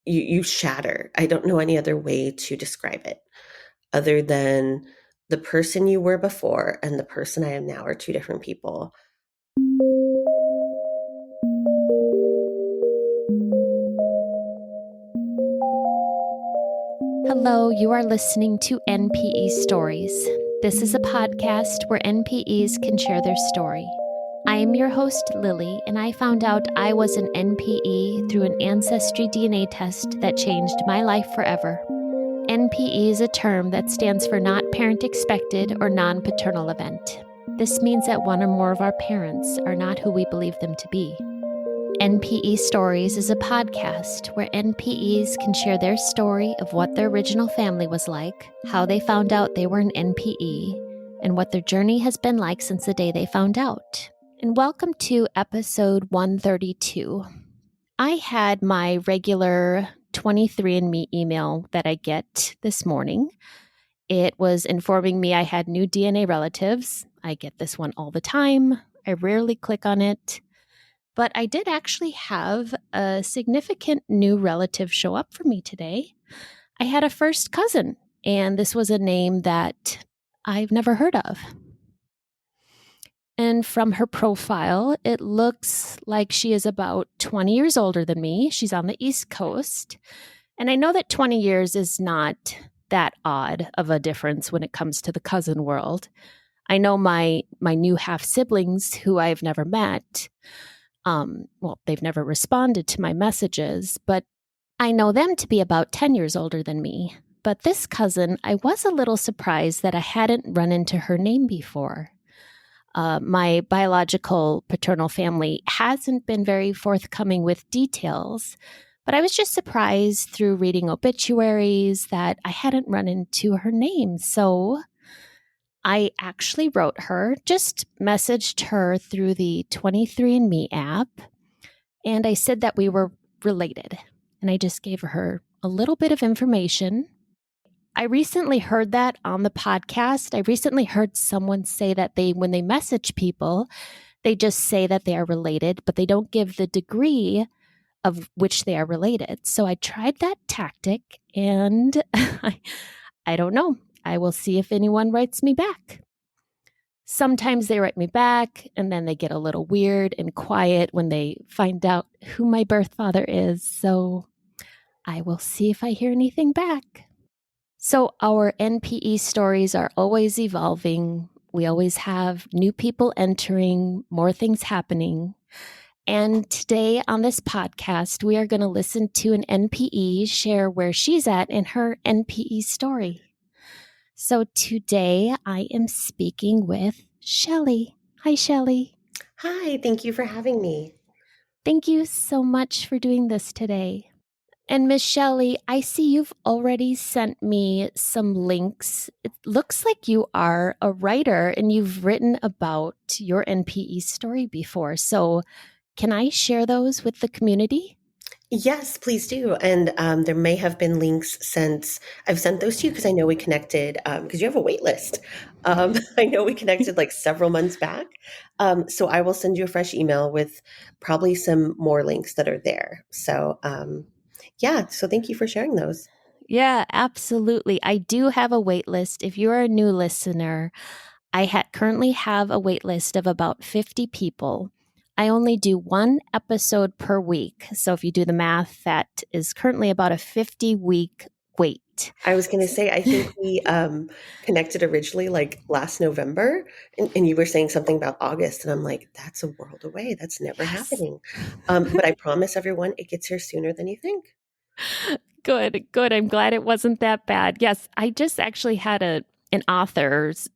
you shatter. I don't know any other way to describe it other than the person you were before and the person I am now are two different people. Hello, you are listening to NPE Stories. This is a podcast where NPEs can share their story. I am your host, Lily, and I found out I was an NPE through an ancestry DNA test that changed my life forever. NPE is a term that stands for Not Parent Expected or Non-Paternal Event. This means that one or more of our parents are not who we believe them to be. NPE Stories is a podcast where NPEs can share their story of what their original family was like, how they found out they were an NPE, and what their journey has been like since the day they found out. And welcome to episode 132. I had my regular 23andMe email that I get this morning. It was informing me I had new DNA relatives. I get this one all the time. I rarely click on it. But I did actually have a significant new relative show up for me today. I had a first cousin, and this was a name that I've never heard of. And from her profile, it looks like she is about 20 years older than me. She's on the East Coast. And I know that 20 years is not that odd of a difference when it comes to the cousin world. I know my new half-siblings who I've never met. They've never responded to my messages, but I know them to be about 10 years older than me. But this cousin, I was a little surprised that I hadn't run into her name before. My biological paternal family hasn't been very forthcoming with details, but I was just surprised through reading obituaries that I hadn't run into her name. So I actually wrote her, just messaged her through the 23andMe app, and I said that we were related. And I just gave her a little bit of information. I recently heard that on the podcast. I recently heard someone say that when they message people, they just say that they are related, but they don't give the degree of which they are related. So I tried that tactic, and I don't know. I will see if anyone writes me back. Sometimes they write me back, and then they get a little weird and quiet when they find out who my birth father is. So I will see if I hear anything back. So our NPE stories are always evolving. We always have new people entering, more things happening. And today on this podcast, we are going to listen to an NPE share where she's at in her NPE story. So today I am speaking with Shelly. Hi, Shelly. Hi, thank you for having me. Thank you so much for doing this today. And Miss Shelly, I see you've already sent me some links. It looks like you are a writer and you've written about your NPE story before. So can I share those with the community? Yes, please do. And there may have been links since I've sent those to you because I know we connected because you have a wait list. I know we connected like several months back. So I will send you a fresh email with probably some more links that are there. So so thank you for sharing those. Yeah, absolutely. I do have a wait list. If you're a new listener, I currently have a wait list of about 50 people. I only do one episode per week. So if you do the math, that is currently about a 50-week wait. I was going to say, I think we connected originally like last November, and you were saying something about August, and I'm like, that's a world away. That's never happening. But I promise everyone, it gets here sooner than you think. Good. I'm glad it wasn't that bad. Yes, I just actually had an author's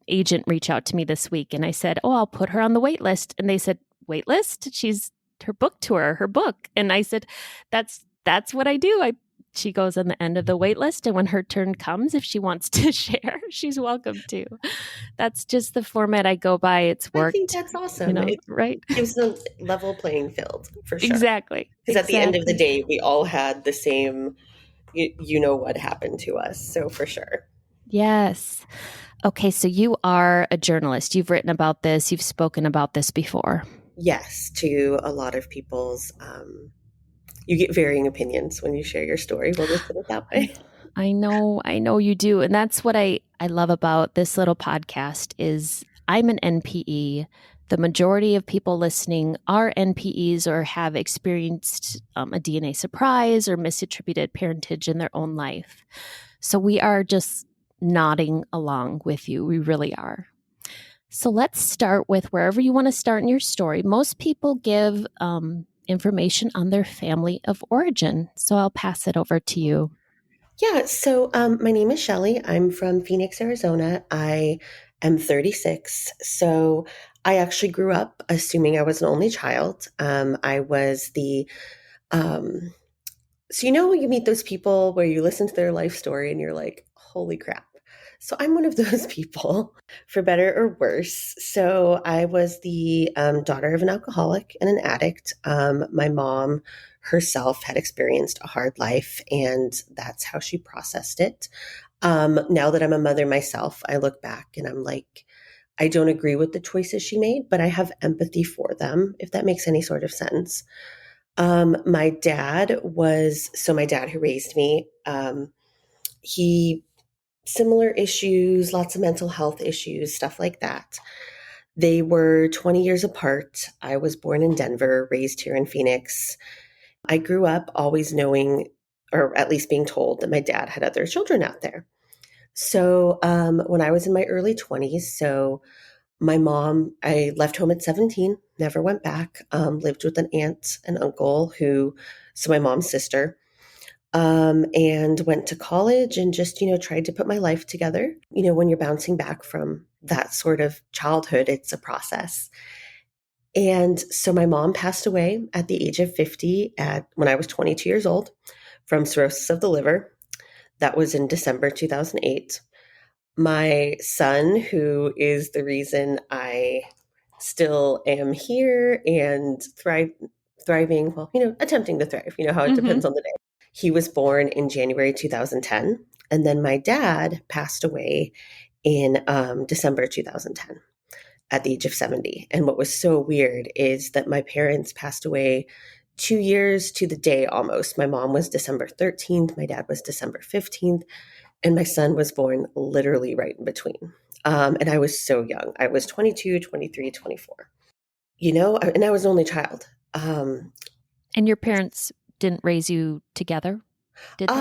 agent reach out to me this week, and I said, "Oh, I'll put her on the wait list." And they said, "Wait list? She's her book tour, her book." And I said, "That's what I do. She goes on the end of the wait list, and when her turn comes, if she wants to share, she's welcome to." That's just the format I go by. It's worked. I think that's awesome. It right? gives a level playing field for sure. Exactly. Because at the end of the day, we all had the same, you know what happened to us. So for sure. Yes. Okay, so you are a journalist. You've written about this. You've spoken about this before. Yes, to a lot of people's You get varying opinions when you share your story. We'll just put it that I way. I know you do. And that's what I love about this little podcast is I'm an NPE. The majority of people listening are NPEs or have experienced a DNA surprise or misattributed parentage in their own life. So we are just nodding along with you. We really are. So let's start with wherever you want to start in your story. Most people give information on their family of origin. So I'll pass it over to you. Yeah, so my name is Shelly. I'm from Phoenix, Arizona. I am 36. So I actually grew up assuming I was an only child. I was the um, So, you meet those people where you listen to their life story and you're like, holy crap. So, I'm one of those people, for better or worse. So, I was the daughter of an alcoholic and an addict. My mom herself had experienced a hard life, and that's how she processed it. Now that I'm a mother myself, I look back and I'm like, I don't agree with the choices she made, but I have empathy for them, if that makes any sort of sense. My dad who raised me, he, similar issues, lots of mental health issues, stuff like that. They were 20 years apart. I was born in Denver, raised here in Phoenix. I grew up always knowing, or at least being told, that my dad had other children out there. So when I was in my early 20s, so my mom, I left home at 17, never went back, lived with an aunt and uncle so my mom's sister, and went to college and just, tried to put my life together. When you're bouncing back from that sort of childhood, it's a process. And so my mom passed away at the age of 50 when I was 22 years old from cirrhosis of the liver. That was in December 2008. My son, who is the reason I still am here and thriving, well, attempting to thrive, how it Mm-hmm. depends on the day. He was born in January 2010. And then my dad passed away in December 2010 at the age of 70. And what was so weird is that my parents passed away 2 years to the day almost. My mom was December 13th, my dad was December 15th, and my son was born literally right in between. And I was so young. I was 22, 23, 24. And I was an only child. And your parents didn't raise you together, did they?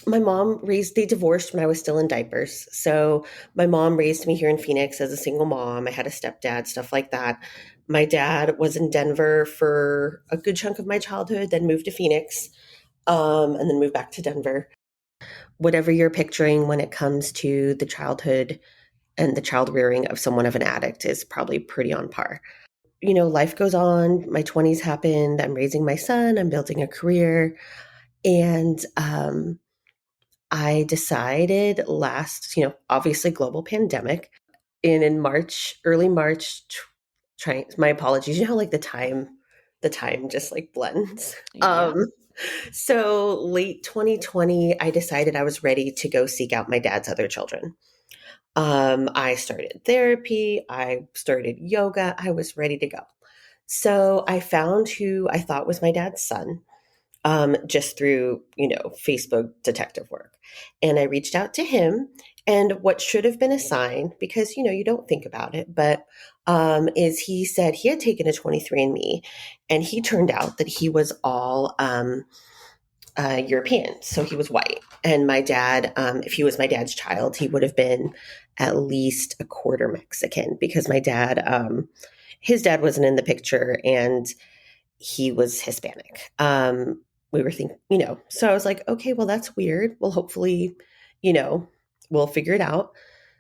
My mom they divorced when I was still in diapers. So my mom raised me here in Phoenix as a single mom. I had a stepdad, stuff like that. My dad was in Denver for a good chunk of my childhood, then moved to Phoenix, and then moved back to Denver. Whatever you're picturing when it comes to the childhood and the child rearing of someone of an addict is probably pretty on par. Life goes on. My 20s happened. I'm raising my son. I'm building a career. And I decided obviously global pandemic. And in March, early March, my apologies. You know how like the time just like blends. Yeah. So late 2020, I decided I was ready to go seek out my dad's other children. I started therapy, I started yoga, I was ready to go. So I found who I thought was my dad's son, just through, Facebook detective work. And I reached out to him. And what should have been a sign, because, you don't think about it, but is he said he had taken a 23andMe and he turned out that he was all European. So he was white. And my dad, if he was my dad's child, he would have been at least a quarter Mexican because his dad wasn't in the picture and he was Hispanic. We were thinking, so I was like, okay, well, that's weird. Well, hopefully, you know, we'll figure it out.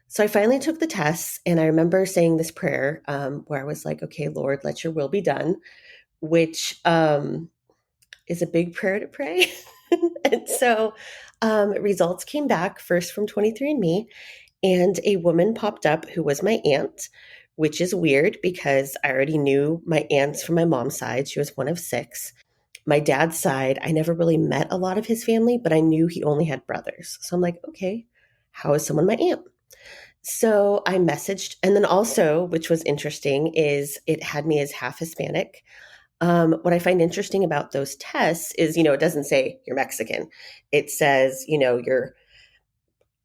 So I finally took the tests and I remember saying this prayer where I was like, okay, Lord, let your will be done, which is a big prayer to pray. And so results came back first from 23andMe, and a woman popped up who was my aunt, which is weird because I already knew my aunts from my mom's side. She was one of six. My dad's side, I never really met a lot of his family, but I knew he only had brothers. So I'm like, okay, how is someone my aunt? So I messaged, and then also, which was interesting, is it had me as half Hispanic. What I find interesting about those tests is, it doesn't say you're Mexican. It says, you're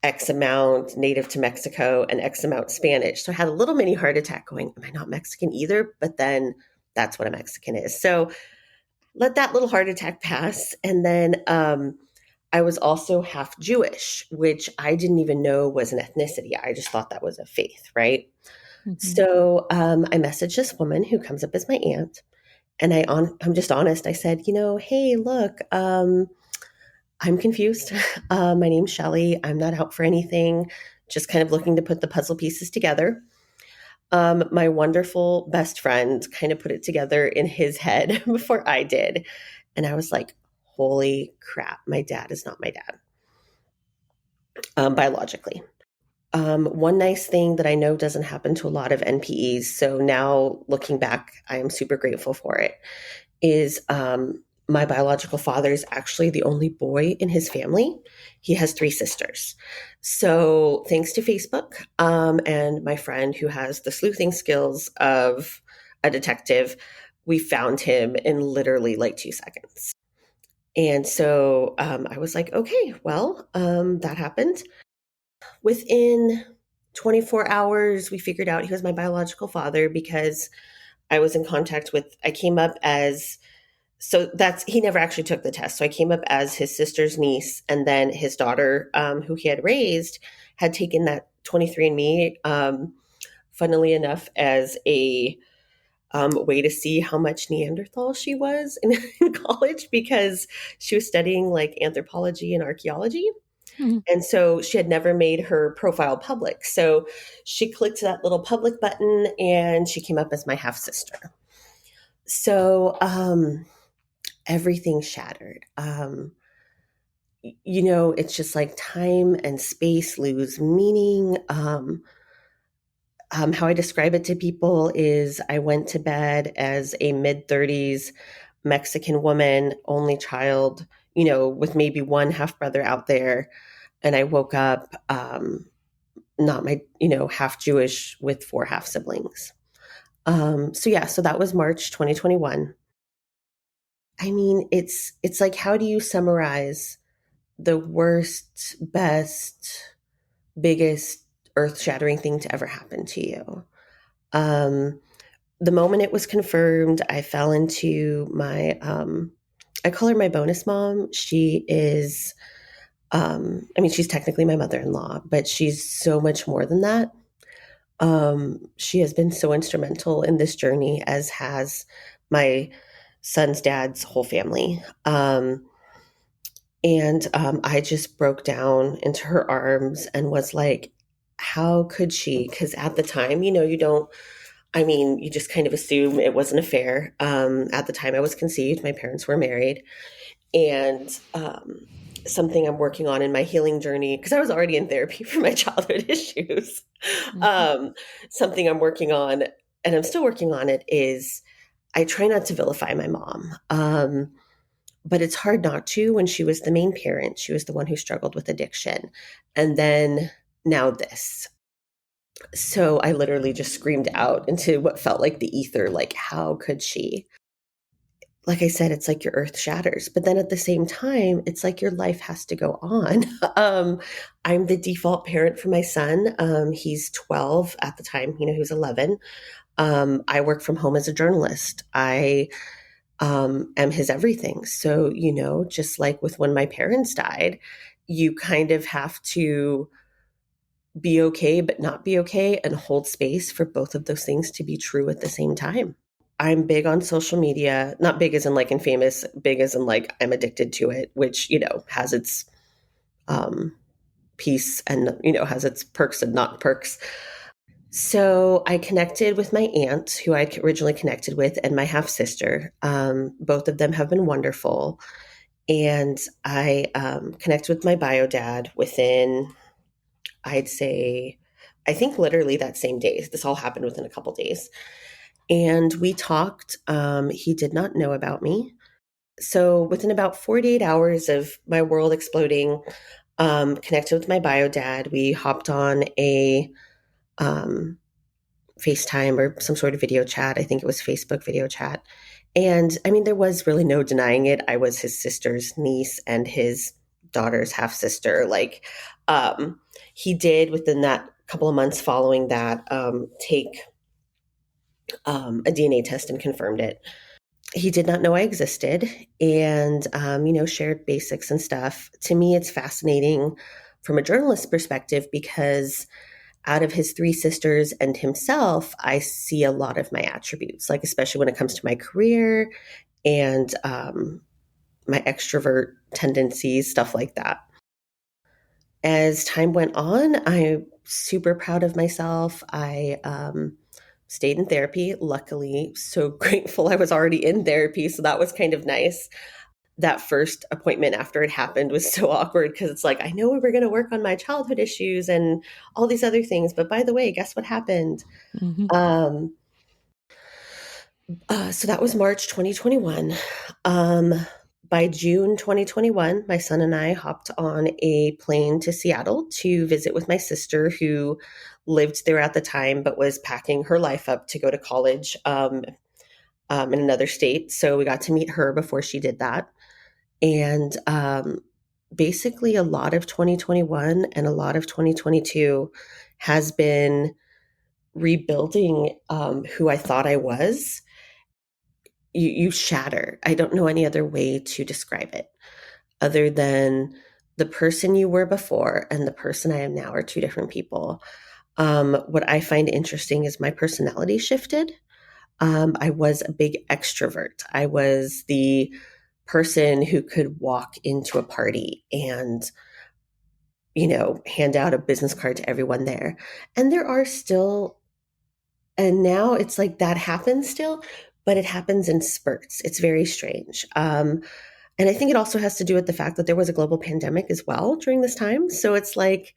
X amount native to Mexico and X amount Spanish. So I had a little mini heart attack going, am I not Mexican either? But then that's what a Mexican is. So let that little heart attack pass. And then I was also half Jewish, which I didn't even know was an ethnicity. I just thought that was a faith, right? Mhm. So I messaged this woman who comes up as my aunt. And I'm just honest. I said, hey, look, I'm confused. My name's Shelly. I'm not out for anything, just kind of looking to put the puzzle pieces together. My wonderful best friend kind of put it together in his head before I did. And I was like, holy crap, my dad is not my dad, biologically. One nice thing that I know doesn't happen to a lot of NPEs, so now looking back, I am super grateful for it, is my biological father is actually the only boy in his family. He has three sisters. So thanks to Facebook and my friend who has the sleuthing skills of a detective, we found him in literally like 2 seconds. And so I was like, okay, well, that happened. Within 24 hours, we figured out he was my biological father because I was in contact with, I came up as, so that's, he never actually took the test. So I came up as his sister's niece, and then his daughter, who he had raised, had taken that 23andMe, funnily enough, as a way to see how much Neanderthal she was in college because she was studying like anthropology and archaeology. Mhm. And so she had never made her profile public. So she clicked that little public button and she came up as my half sister. So everything shattered. It's just like time and space lose meaning. How I describe it to people is I went to bed as a mid-30s Mexican woman, only child, with maybe one half brother out there. And I woke up not my, half Jewish with four half siblings. So yeah, so that was March 2021. I mean, it's like, how do you summarize the worst, best, biggest, earth-shattering thing to ever happen to you? Um, the moment it was confirmed, I fell into my, I call her my bonus mom. She is, I mean, she's technically my mother-in-law, but she's so much more than that. She has been so instrumental in this journey, as has my son's dad's whole family. And I just broke down into her arms and was like, how could she? Because at the time, you don't, I mean, you just kind of assume it was an affair. At the time I was conceived, my parents were married. And something I'm working on in my healing journey, because I was already in therapy for my childhood issues. Mhm. Um, Something I'm working on, and I'm still working on it, is I try not to vilify my mom. But it's hard not to when she was the main parent. She was the one who struggled with addiction. And then now this. So I literally just screamed out into what felt like the ether, like, how could she? Like I said, it's like your earth shatters. But then at the same time, it's like your life has to go on. I'm the default parent for my son. He's 12 at the time, he was 11. I work from home as a journalist. I am his everything. So, just like with when my parents died, you kind of have to be okay, but not be okay, and hold space for both of those things to be true at the same time. I'm big on social media, not big as in like infamous, big as in like I'm addicted to it, which, has its um, piece and, has its perks and not perks. So I connected with my aunt, who I originally connected with, and my half sister. Both of them have been wonderful. And I connected with my bio dad within, I'd say, I think literally that same day. This all happened within a couple days. And we talked. He did not know about me. So within about 48 hours of my world exploding, connected with my bio dad, we hopped on a um, FaceTime or some sort of video chat. I think it was Facebook video chat. And I mean, there was really no denying it. I was his sister's niece and his daughter's half sister. Like, um, he did within that couple of months following that take a DNA test and confirmed it. He did not know I existed and, shared basics and stuff. To me, it's fascinating from a journalist perspective because out of his three sisters and himself, I see a lot of my attributes, like, especially when it comes to my career and my extrovert tendencies, stuff like that. As time went on, I'm super proud of myself. I stayed in therapy, luckily. So grateful I was already in therapy. So that was kind of nice. That first appointment after it happened was so awkward because it's like, I know we were going to work on my childhood issues and all these other things. But by the way, guess what happened? Mhm. Um, so that was March 2021. Um, by June 2021, my son and I hopped on a plane to Seattle to visit with my sister, who lived there at the time but was packing her life up to go to college in another state. So we got to meet her before she did that. And basically, a lot of 2021 and a lot of 2022 has been rebuilding who I thought I was. You shatter. I don't know any other way to describe it other than the person you were before and the person I am now are two different people. What I find interesting is my personality shifted. I was a big extrovert. I was the person who could walk into a party and, hand out a business card to everyone there. And there are still, and now it's like that happens still, but it happens in spurts. It's very strange. And I think it also has to do with the fact that there was a global pandemic as well during this time. So it's like,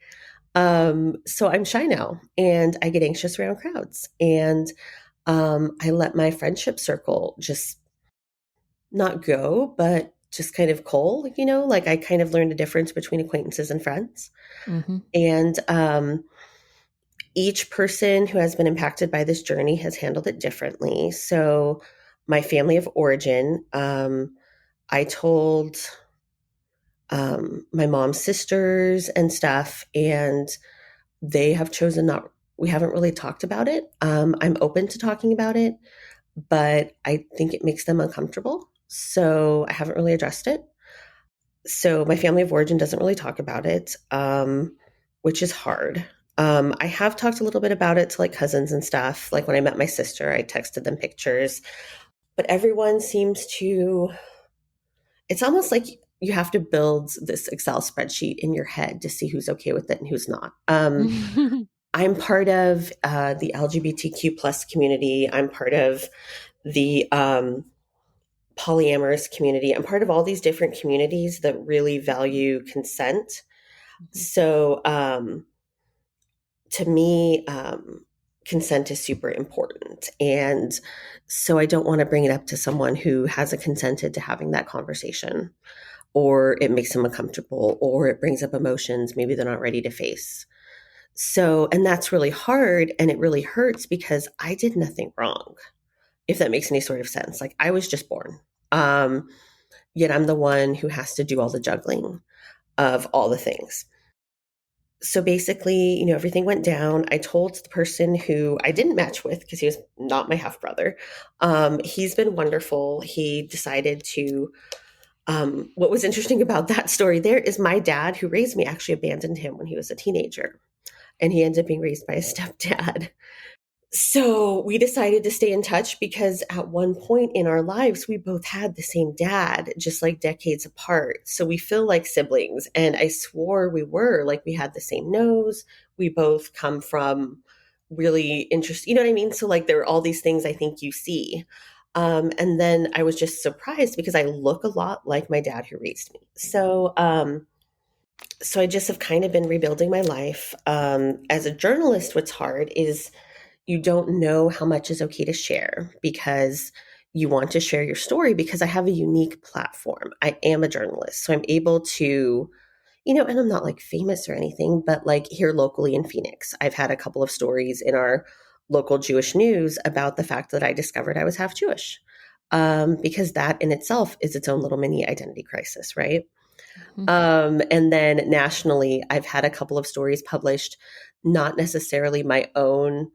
so I'm shy now and I get anxious around crowds. And I let my friendship circle just not go, but just kind of cold, like I kind of learned the difference between acquaintances and friends. Mhm. And each person who has been impacted by this journey has handled it differently. So, my family of origin, I told my mom's sisters and stuff, and they have chosen not, we haven't really talked about it. I'm open to talking about it, but I think it makes them uncomfortable. So I haven't really addressed it. So my family of origin doesn't really talk about it, which is hard. I have talked a little bit about it to like cousins and stuff. Like when I met my sister, I texted them pictures, but everyone seems to, it's almost like you have to build this Excel spreadsheet in your head to see who's okay with it and who's not. I'm part of the LGBTQ plus community. I'm part of the polyamorous community. I'm part of all these different communities that really value consent. So to me, consent is super important. And so I don't want to bring it up to someone who hasn't consented to having that conversation, or it makes them uncomfortable, or it brings up emotions maybe they're not ready to face. So, and that's really hard and it really hurts because I did nothing wrong, if that makes any sort of sense. Like I was just born. Um, Yet I'm the one who has to do all the juggling of all the things. So basically, everything went down. I told the person who I didn't match with because he was not my half brother. He's been wonderful. He decided to. What was interesting about that story there is my dad, who raised me, actually abandoned him when he was a teenager, and he ended up being raised by a stepdad. So we decided to stay in touch because at one point in our lives, we both had the same dad, just like decades apart. So we feel like siblings. And I swore we were like, we had the same nose. We both come from really interesting, you know what I mean? So like there are all these things I think you see. And then I was just surprised because I look a lot like my dad who raised me. So I just have kind of been rebuilding my life. As a journalist, what's hard is you don't know how much is okay to share because you want to share your story because I have a unique platform. I am a journalist. So I'm able to, and I'm not like famous or anything, but like here locally in Phoenix, I've had a couple of stories in our local Jewish news about the fact that I discovered I was half Jewish. because that in itself is its own little mini identity crisis, right? Mhm. And then nationally, I've had a couple of stories published, not necessarily my own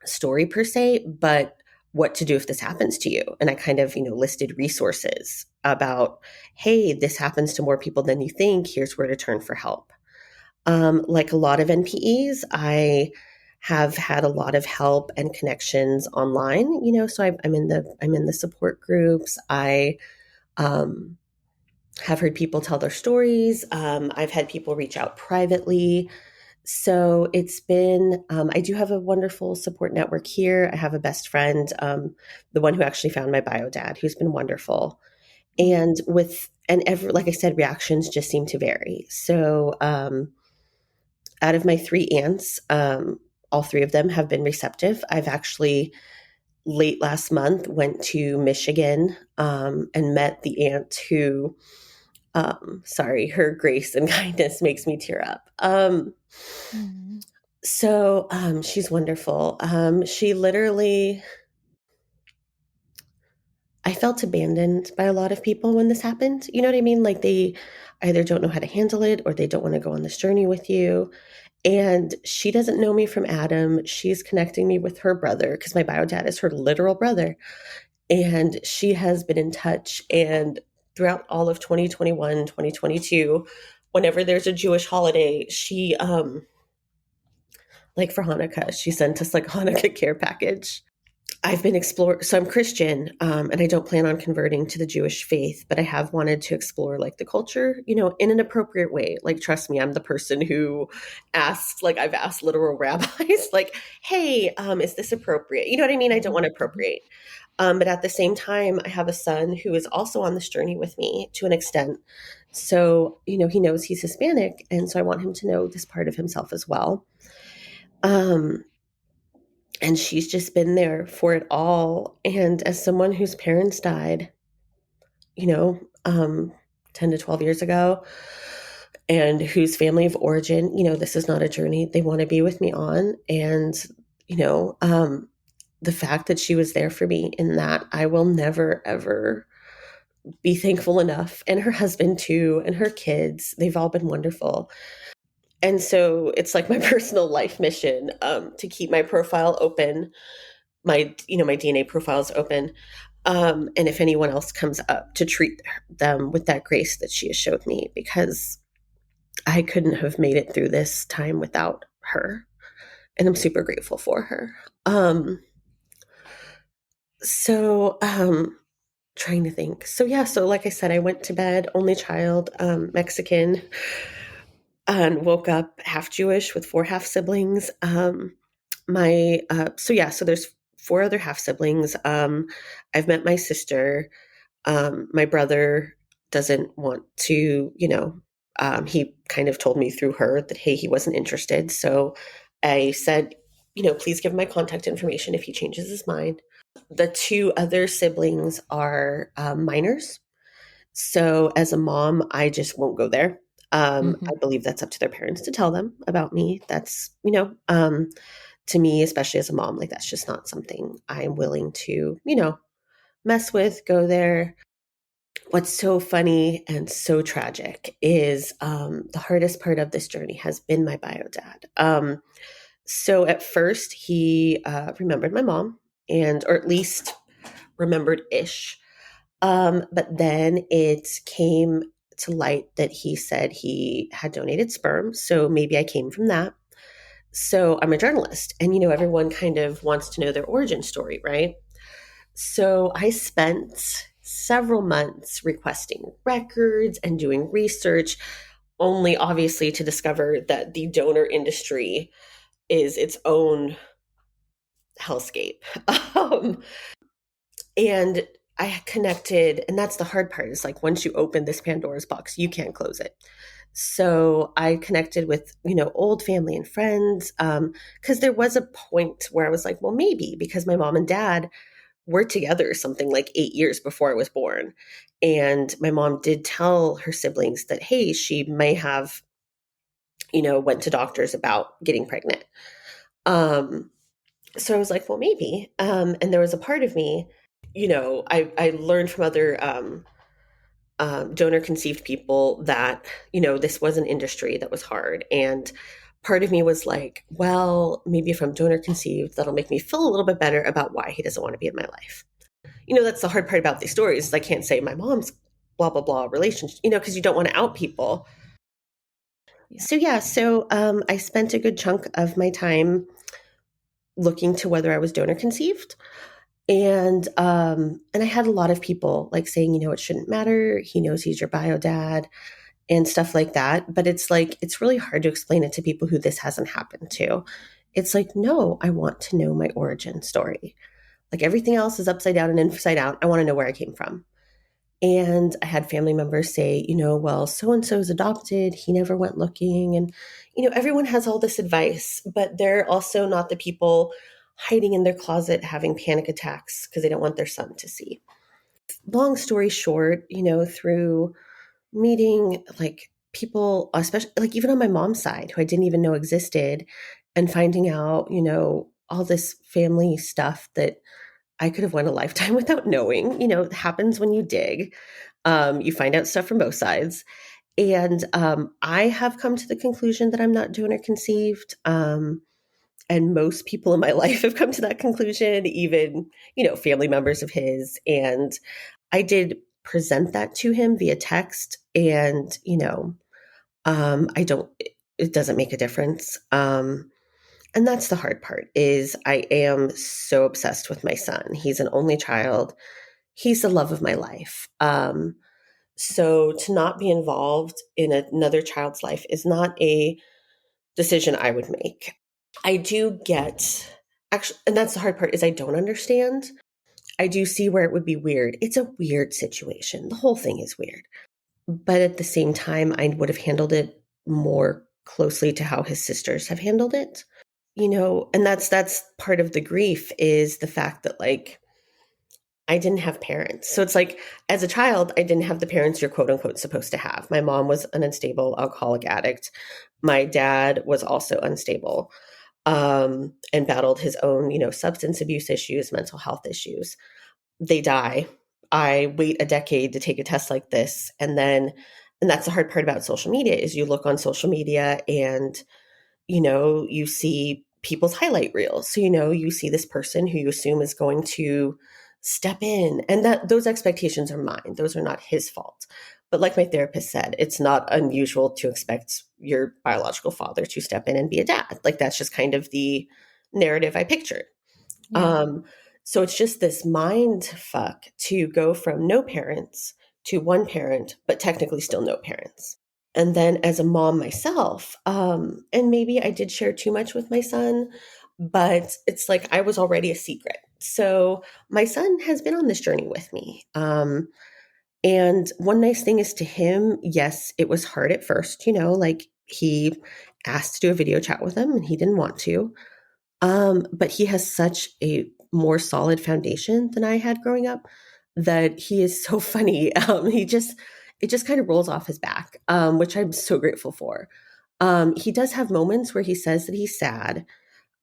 story per se, but what to do if this happens to you. And I kind of, listed resources about, hey, this happens to more people than you think. Here's where to turn for help. Like a lot of NPEs, I have had a lot of help and connections online. So I'm in the support groups. I um, have heard people tell their stories. I've had people reach out privately. So it's been, I do have a wonderful support network here. I have a best friend, the one who actually found my bio dad, who's been wonderful. Mm. And every, like I said, reactions just seem to vary. So out of my three aunts, all three of them have been receptive. I've actually late last month went to Michigan and met the aunt who, sorry, her grace and kindness makes me tear up. Mm. She's wonderful. She literally, I felt abandoned by a lot of people when this happened. You know what I mean? Like they either don't know how to handle it or they don't want to go on this journey with you. And she doesn't know me from Adam. She's connecting me with her brother because my bio dad is her literal brother. And she has been in touch. And throughout all of 2021, 2022, whenever there's a Jewish holiday, like for Hanukkah, she sent us like a Hanukkah care package. I've been exploring, so I'm Christian, and I don't plan on converting to the Jewish faith, but I have wanted to explore like the culture, in an appropriate way. Like, trust me, I'm the person who asked, like, I've asked literal rabbis, like, hey, is this appropriate? You know what I mean? I don't Mhm. want to Mhm. appropriate. But at the same time, I have a son who is also on this journey with me to an extent. So, he knows he's Hispanic. And so I want him to know this part of himself as well. Um, and she's just been there for it all. And as someone whose parents died, you know, um, 10 to 12 years ago, and whose family of origin, this is not a journey they want to be with me on. And, you know, um, the fact that she was there for me in that, I will never, ever be thankful enough. And her husband, too, and her kids, they've all been wonderful. And so it's like my personal life mission, to keep my profile open, my DNA profiles open. And if anyone else comes up, to treat them with that grace that she has showed me, because I couldn't have made it through this time without her. And I'm super grateful for her. Um, so, trying to think. So, yeah, so like I said, I went to bed, only child, Mexican, and woke up half Jewish with four half siblings. So there's four other half siblings. I've met my sister. My brother doesn't want to, he kind of told me through her that, hey, he wasn't interested. So I said, please give him my contact information if he changes his mind. The two other siblings are minors. So as a mom, I just won't go there. I Mhm. believe that's up to their parents to tell them about me. That's, to me, especially as a mom, like that's just not something I'm willing to, mess with, go there. What's so funny and so tragic is the hardest part of this journey has been my bio dad. So at first, he remembered my mom, or at least remembered ish. But then it came to light that he said he had donated sperm. So maybe I came from that. So I'm a journalist, and everyone kind of wants to know their origin story, right? So I spent several months requesting records and doing research, only obviously to discover that the donor industry is its own hellscape. Um, and I connected, and that's the hard part, is like once you open this Pandora's box, you can't close it. So I connected with, old family and friends, because there was a point where I was like, well, maybe because my mom and dad were together something like 8 years before I was born. And my mom did tell her siblings that, hey, she may have, went to doctors about getting pregnant. Um, so I was like, well, maybe. And there was a part of me. I learned from other donor conceived people that, this was an industry that was hard. And part of me was like, well, maybe if I'm donor conceived, that'll make me feel a little bit better about why he doesn't want to be in my life. That's the hard part about these stories is I can't say my mom's blah, blah, blah relationship, because you don't want to out people. Yeah. So, yeah, I spent a good chunk of my time looking to whether I was donor conceived. And I had a lot of people like saying, it shouldn't matter. He knows he's your bio dad and stuff like that. But it's like, it's really hard to explain it to people who this hasn't happened to. It's like, no, I want to know my origin story. Like everything else is upside down and inside out. I want to know where I came from. And I had family members say, well, so and so is adopted. He never went looking. And, everyone has all this advice, but they're also not the people hiding in their closet having panic attacks because they don't want their son to see. Long story short, through meeting like people, especially like even on my mom's side, who I didn't even know existed, and finding out, all this family stuff that I could have went a lifetime without knowing, it happens when you dig. You find out stuff from both sides. And I have come to the conclusion that I'm not donor conceived. And most people in my life have come to that conclusion, even, family members of his. And I did present that to him via text. And, I don't, it doesn't make a difference. And that's the hard part is I am so obsessed with my son. He's an only child. He's the love of my life. So to not be involved in another child's life is not a decision I would make. I do get actually, and that's the hard part is I don't understand. I do see where it would be weird. It's a weird situation. The whole thing is weird. But at the same time, I would have handled it more closely to how his sisters have handled it. And that's part of the grief is the fact that like I didn't have parents. So it's like as a child, I didn't have the parents you're quote unquote supposed to have. My mom was an unstable alcoholic addict. My dad was also unstable and battled his own, substance abuse issues, mental health issues. They die. I wait a decade to take a test like this. And that's the hard part about social media is you look on social media and you see people's highlight reels. So, you see this person who you assume is going to step in and that those expectations are mine. Those are not his fault. But like my therapist said, it's not unusual to expect your biological father to step in and be a dad. Like that's just kind of the narrative I pictured. Yeah. Um, so it's just this mind fuck to go from no parents to one parent, but technically still no parents. And then as a mom myself, and maybe I did share too much with my son, but it's like I was already a secret. So my son has been on this journey with me. And one nice thing is to him, yes, it was hard at first, like he asked to do a video chat with him and he didn't want to. But he has such a more solid foundation than I had growing up that he is so funny. It just kind of rolls off his back, which I'm so grateful for. He does have moments where he says that he's sad.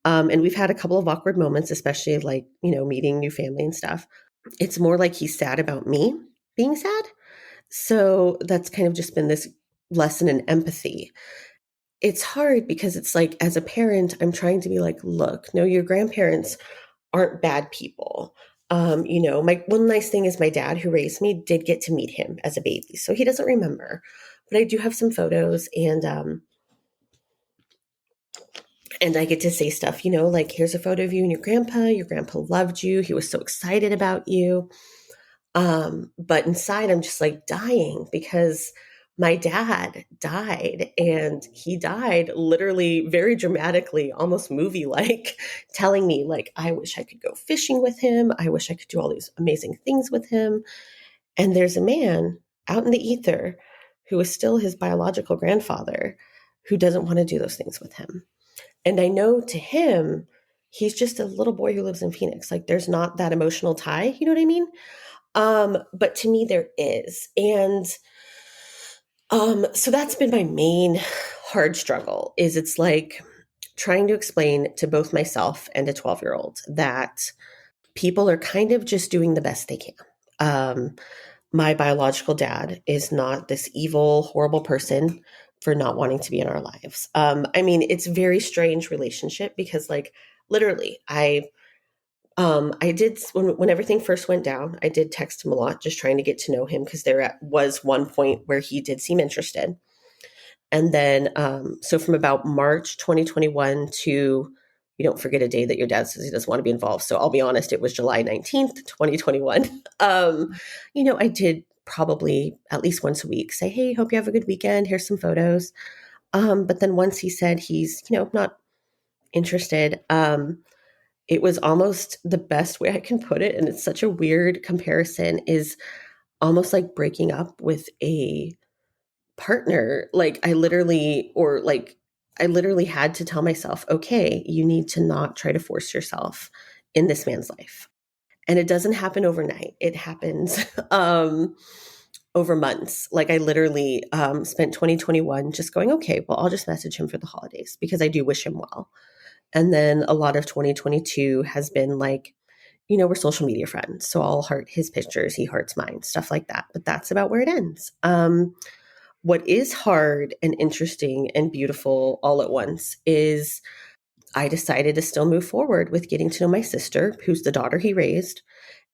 And we've had a couple of awkward moments, especially like, meeting new family and stuff. It's more like he's sad about me being sad. So that's kind of just been this lesson in empathy. It's hard because it's like, as a parent, I'm trying to be like, look, no, your grandparents aren't bad people. My one nice thing is my dad who raised me did get to meet him as a baby. So he doesn't remember, but I do have some photos and I get to say stuff, like here's a photo of you and your grandpa loved you. He was so excited about you. But inside I'm just like dying because my dad died and he died literally very dramatically, almost movie like, telling me like, I wish I could go fishing with him. I wish I could do all these amazing things with him. And there's a man out in the ether who is still his biological grandfather who doesn't want to do those things with him. And I know to him, he's just a little boy who lives in Phoenix. Like there's not that emotional tie. You know what I mean? But to me, there is. And so that's been my main hard struggle is it's like trying to explain to both myself and a 12-year-old that people are kind of just doing the best they can. Um, my biological dad is not this evil, horrible person for not wanting to be in our lives. I mean, it's a very strange relationship because, like, literally, I did when everything first went down. I did text him a lot, just trying to get to know him because was one point where he did seem interested. And then, so from about March 2021 to, you don't forget a day that your dad says he doesn't want to be involved. So I'll be honest, it was July 19th, 2021. I did probably at least once a week say, hey, hope you have a good weekend. Here's some photos. But then once he said he's, not interested, it was almost the best way I can put it. And it's such a weird comparison, is almost like breaking up with a partner. I literally had to tell myself, okay, you need to not try to force yourself in this man's life. And it doesn't happen overnight. It happens over months. Like, I literally spent 2021 just going, okay, well, I'll just message him for the holidays because I do wish him well. And then a lot of 2022 has been like, we're social media friends. So I'll heart his pictures, he hearts mine, stuff like that. But that's about where it ends. What is hard and interesting and beautiful all at once is I decided to still move forward with getting to know my sister, who's the daughter he raised,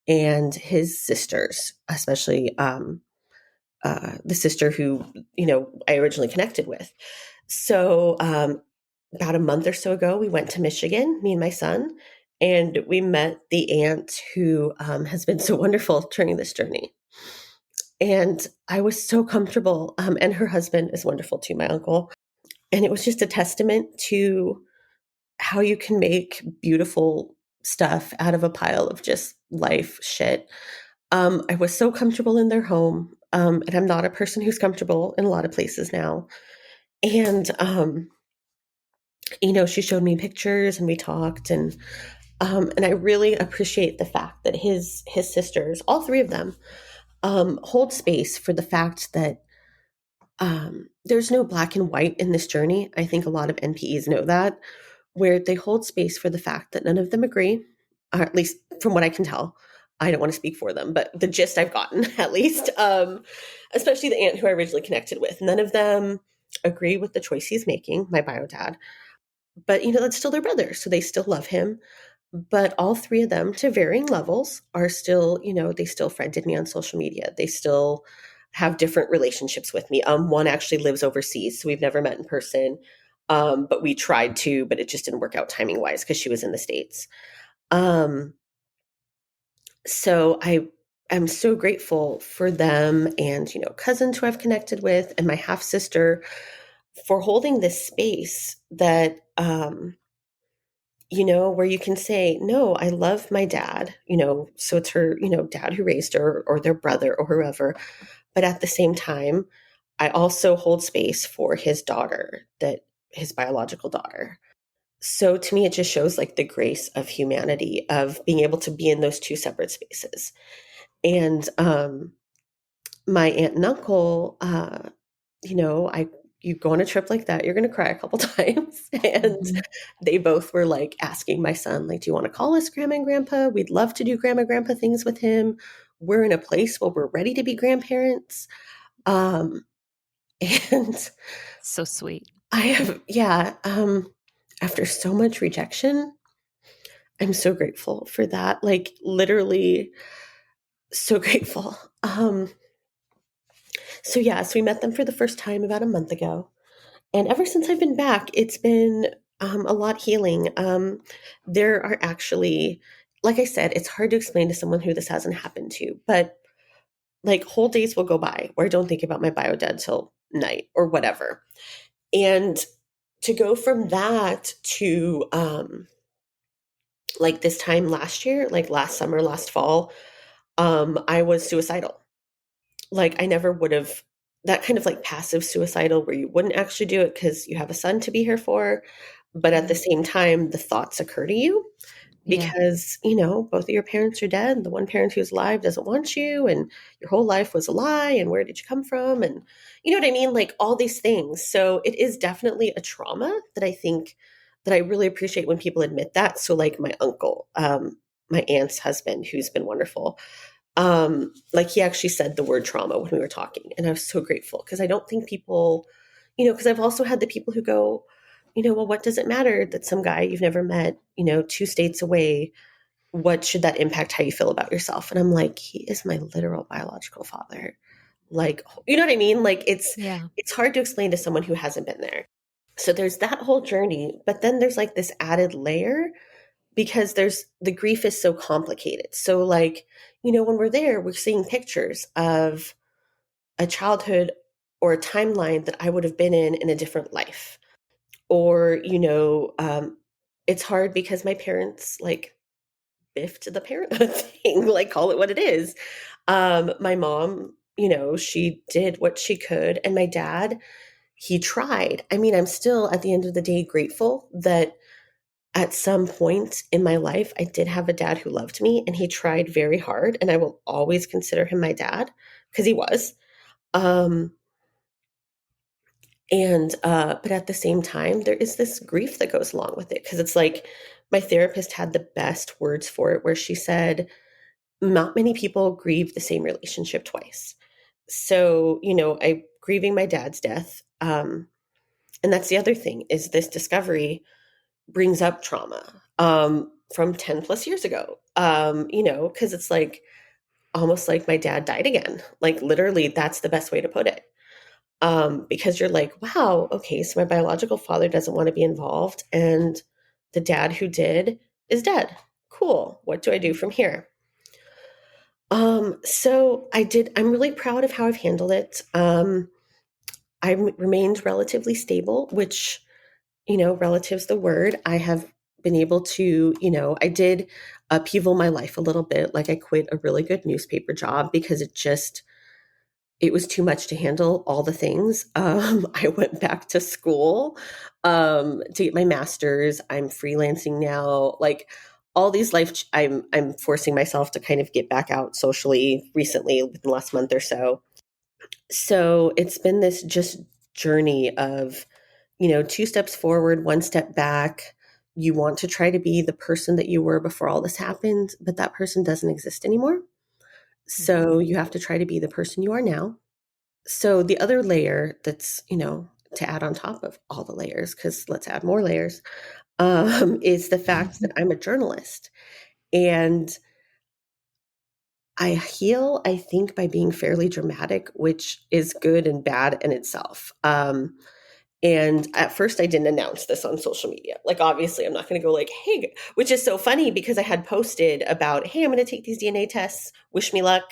and his sisters, especially the sister who, I originally connected with. So about a month or so ago, we went to Michigan, me and my son, and we met the aunt who has been so wonderful during this journey. And I was so comfortable. And her husband is wonderful too, my uncle. And it was just a testament to how you can make beautiful stuff out of a pile of just life shit. I was so comfortable in their home. And I'm not a person who's comfortable in a lot of places now. And, she showed me pictures and we talked, and I really appreciate the fact that his sisters, all three of them, hold space for the fact that there's no black and white in this journey. I think a lot of NPEs know that, where they hold space for the fact that none of them agree, or at least from what I can tell. I don't want to speak for them, but the gist I've gotten, at least, especially the aunt who I originally connected with, none of them agree with the choice he's making, my bio dad. But, that's still their brother, so they still love him. But all three of them, to varying levels, are still, they still friended me on social media. They still have different relationships with me. One actually lives overseas, so we've never met in person. But we tried to, but it just didn't work out timing wise because she was in the States. Um, so I'm so grateful for them and, cousins who I've connected with and my half sister for holding this space that, where you can say, no, I love my dad, so it's her, dad who raised her or their brother or whoever. But at the same time, I also hold space for his daughter, that his biological daughter. So to me, it just shows like the grace of humanity of being able to be in those two separate spaces. And my aunt and uncle, I you go on a trip like that, you're going to cry a couple times. And Mhm. they both were like asking my son, like, do you want to call us grandma and grandpa? We'd love to do grandma and grandpa things with him. We're in a place where we're ready to be grandparents. Um, and So sweet. I have, yeah, after so much rejection, I'm so grateful for that. Like, literally so grateful. So we met them for the first time about a month ago. And ever since I've been back, it's been a lot healing. There are actually, like I said, it's hard to explain to someone who this hasn't happened to, but like whole days will go by where I don't think about my bio dad till night or whatever. And to go from that to like this time last year, like last summer, last fall, I was suicidal. Like I never would have, that kind of like passive suicidal where you wouldn't actually do it because you have a son to be here for, but at the Mhm. same time the thoughts occur to you Yeah. because both of your parents are dead, the one parent who's alive doesn't want you, and your whole life was a lie, and where did you come from, and you know what I mean, like all these things. So it is definitely a trauma that I think that I really appreciate when people admit that. So like my uncle, my aunt's husband, who's been wonderful. Like he actually said the word trauma when we were talking, and I was so grateful because I don't think people, because I've also had the people who go, well, what does it matter that some guy you've never met, 2 states away, what should that impact how you feel about yourself? And I'm like, he is my literal biological father. Like, you know what I mean? Like Yeah. it's hard to explain to someone who hasn't been there. So there's that whole journey, but then there's like this added layer because there's the grief is so complicated. So like, when we're there, we're seeing pictures of a childhood or a timeline that I would have been in a different life. Or, it's hard because my parents like biffed the parenthood thing, like call it what it is. My mom, she did what she could. And my dad, he tried. I mean, I'm still at the end of the day grateful that at some point in my life, I did have a dad who loved me and he tried very hard. And I will always consider him my dad because he was. Um, but at the same time, there is this grief that goes along with it because it's like my therapist had the best words for it, where she said, not many people grieve the same relationship twice. So, I grieving my dad's death. And that's the other thing is this discovery brings up trauma from 10 plus years ago. Because it's like almost like my dad died again. Like literally, that's the best way to put it. Because you're like, wow, okay, so my biological father doesn't want to be involved, and the dad who did is dead. Cool. What do I do from here? So I'm really proud of how I've handled it. Remained relatively stable, which, relative's the word. I have been able to, I did upheaval my life a little bit. Like I quit a really good newspaper job because it was too much to handle all the things. I went back to school to get my master's. I'm freelancing now. Like all these I'm forcing myself to kind of get back out socially recently within the last month or so. So it's been this just journey of, 2 steps forward, 1 step back. You want to try to be the person that you were before all this happened, but that person doesn't exist anymore. Mhm. So you have to try to be the person you are now. So the other layer that's, to add on top of all the layers, because let's add more layers, is the fact that I'm a journalist. And I heal, I think, by being fairly dramatic, which is good and bad in itself. And at first, I didn't announce this on social media. Like, obviously, I'm not going to go like, hey, which is so funny because I had posted about, hey, I'm going to take these DNA tests, wish me luck.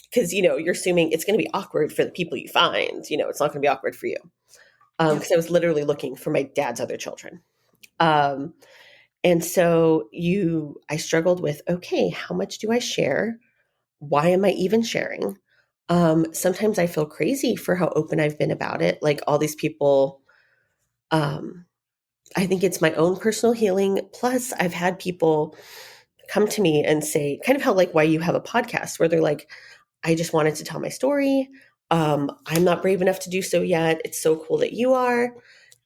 Because, you're assuming it's going to be awkward for the people you find. It's not going to be awkward for you. Yep. Because I was literally looking for my dad's other children. Um, and so I struggled with, okay, how much do I share? Why am I even sharing? Sometimes I feel crazy for how open I've been about it. Like all these people, um, I think it's my own personal healing. Plus, I've had people come to me and say, kind of how like why you have a podcast, where they're like, I just wanted to tell my story. I'm not brave enough to do so yet. It's so cool that you are.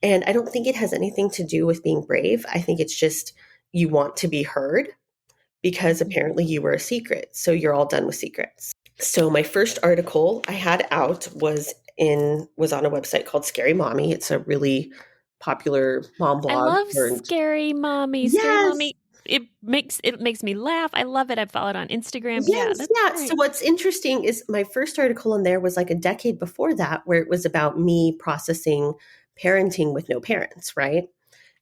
And I don't think it has anything to do with being brave. I think it's just you want to be heard because Mhm. apparently you were a secret. So you're all done with secrets. So my first article I had out was on a website called Scary Mommy. It's a really popular mom I blog love turned. Scary Mommy. Scary Yes. Mommy. It makes me laugh. I love it. I follow it on Instagram. Yeah, Yes, that's yeah. So great. what's interesting is my first article in there was like a decade before that, where it was about me processing parenting with no parents, right?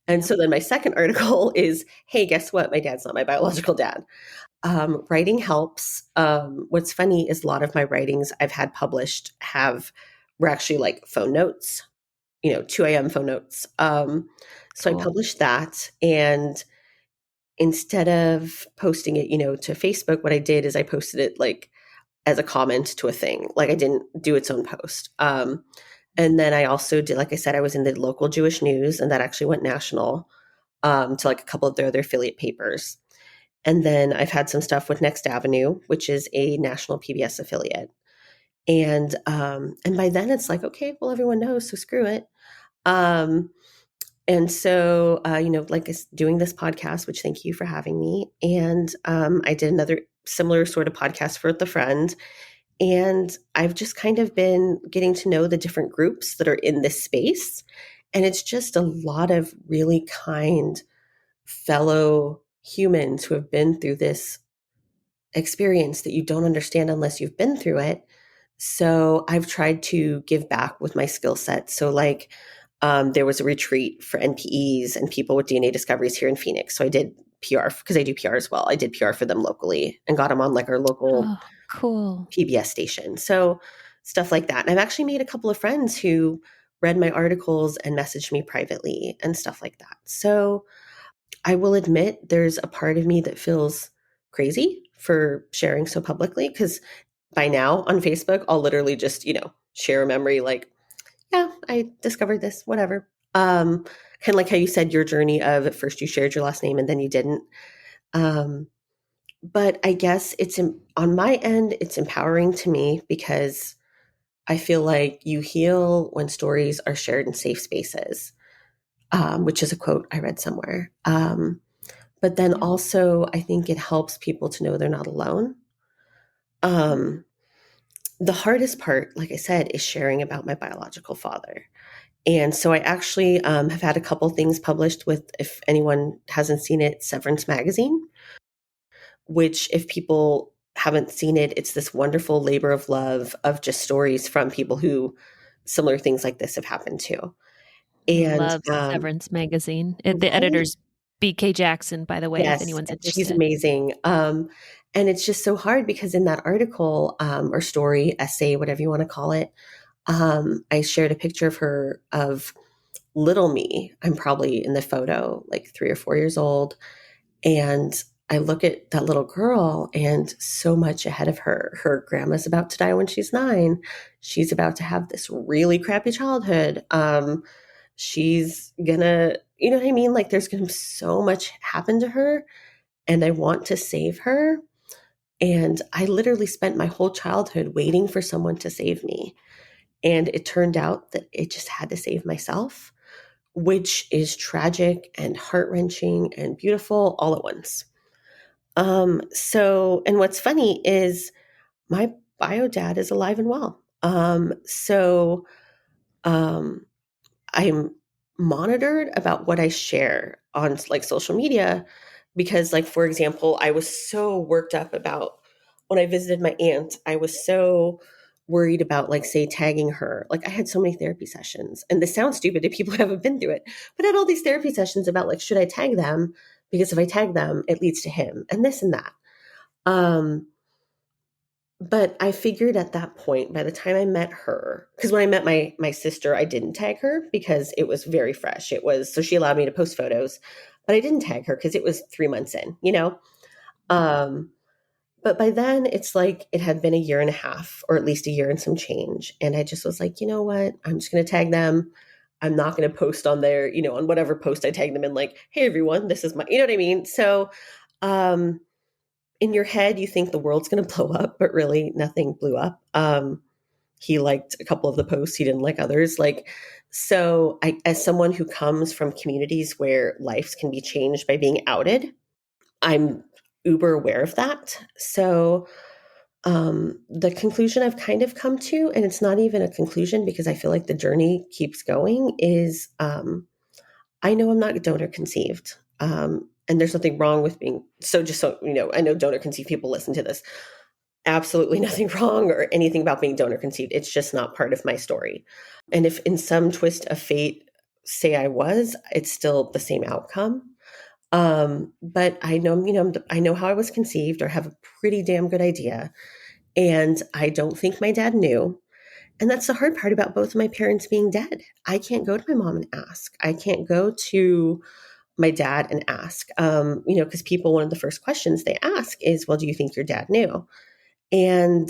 And Yep. so then my second article is, hey, guess what? My dad's not my biological dad. Writing helps. What's funny is a lot of my writings I've had published were actually like phone notes, 2 a.m. phone notes. So I Cool. published that, and instead of posting it, to Facebook, what I did is I posted it like as a comment to a thing. Like I didn't do its own post. And then I also did, like I said, I was in the local Jewish news, and that actually went national to like a couple of their other affiliate papers. And then I've had some stuff with Next Avenue, which is a national PBS affiliate. And by then it's like, okay, well, everyone knows, so screw it. Um, And so, like doing this podcast, which thank you for having me. And I did another similar sort of podcast for the friend. And I've just kind of been getting to know the different groups that are in this space. And it's just a lot of really kind fellow humans who have been through this experience that you don't understand unless you've been through it. So I've tried to give back with my skill set. So, like, there was a retreat for NPEs and people with DNA discoveries here in Phoenix. So I did PR because I do PR as well. I did PR for them locally and got them on like our local Oh, cool. PBS station. So stuff like that. And I've actually made a couple of friends who read my articles and messaged me privately and stuff like that. So I will admit there's a part of me that feels crazy for sharing so publicly because by now on Facebook, I'll literally just, share a memory like, yeah, I discovered this, whatever. Kind of like how you said your journey of at first you shared your last name and then you didn't. Um, but I guess on my end, it's empowering to me because I feel like you heal when stories are shared in safe spaces, which is a quote I read somewhere. But then Yeah. also, I think it helps people to know they're not alone. Um, the hardest part, like I said, is sharing about my biological father. And so I actually have had a couple things published with, if anyone hasn't seen it, Severance Magazine, which, if people haven't seen it, it's this wonderful labor of love of just stories from people who similar things like this have happened to. And Love Severance magazine. The right? editor's BK Jackson, by the way, if Yes, anyone's she's interested. amazing. And it's just so hard because in that article or story, essay, whatever you want to call it, I shared a picture of her of little me. I'm probably in the photo like 3 or 4 years old. And I look at that little girl and so much ahead of her. Her grandma's about to die when she's 9. She's about to have this really crappy childhood. She's gonna, you know what I mean? Like there's gonna be so much happen to her and I want to save her. And I literally spent my whole childhood waiting for someone to save me. And it turned out that it just had to save myself, which is tragic and heart wrenching and beautiful all at once. And what's funny is my bio dad is alive and well. Um, I'm monitored about what I share on like social media because, like, for example, I was so worked up about when I visited my aunt, I was so worried about, like, say, tagging her. Like, I had so many therapy sessions, and this sounds stupid to people who haven't been through it, but I had all these therapy sessions about, like, should I tag them? Because if I tag them, it leads to him and this and that. Um, but I figured at that point, by the time I met her, because when I met my sister, I didn't tag her because it was very fresh. It was so she allowed me to post photos, but I didn't tag her because it was 3 months in, you know? Um, but by then it's like it had been a year and a half, or at least a year and some change. And I just was like, you know what? I'm just gonna tag them. I'm not gonna post on there, on whatever post I tag them in, like, hey everyone, this is my you know what I mean? So um in your head, you think the world's going to blow up, but really nothing blew up. He liked a couple of the posts, he didn't like others. Like, so as someone who comes from communities where lives can be changed by being outed, I'm uber aware of that. So, the conclusion I've kind of come to, and it's not even a conclusion because I feel like the journey keeps going, is I know I'm not donor conceived. And there's nothing wrong with being so just so you know, I know donor conceived people listen to this. Absolutely nothing wrong or anything about being donor conceived. It's just not part of my story. And if in some twist of fate, say I was, it's still the same outcome. But I know, I know how I was conceived or have a pretty damn good idea. And I don't think my dad knew. And that's the hard part about both of my parents being dead. I can't go to my mom and ask. I can't go to my dad and ask, because people, one of the first questions they ask is, well, do you think your dad knew? And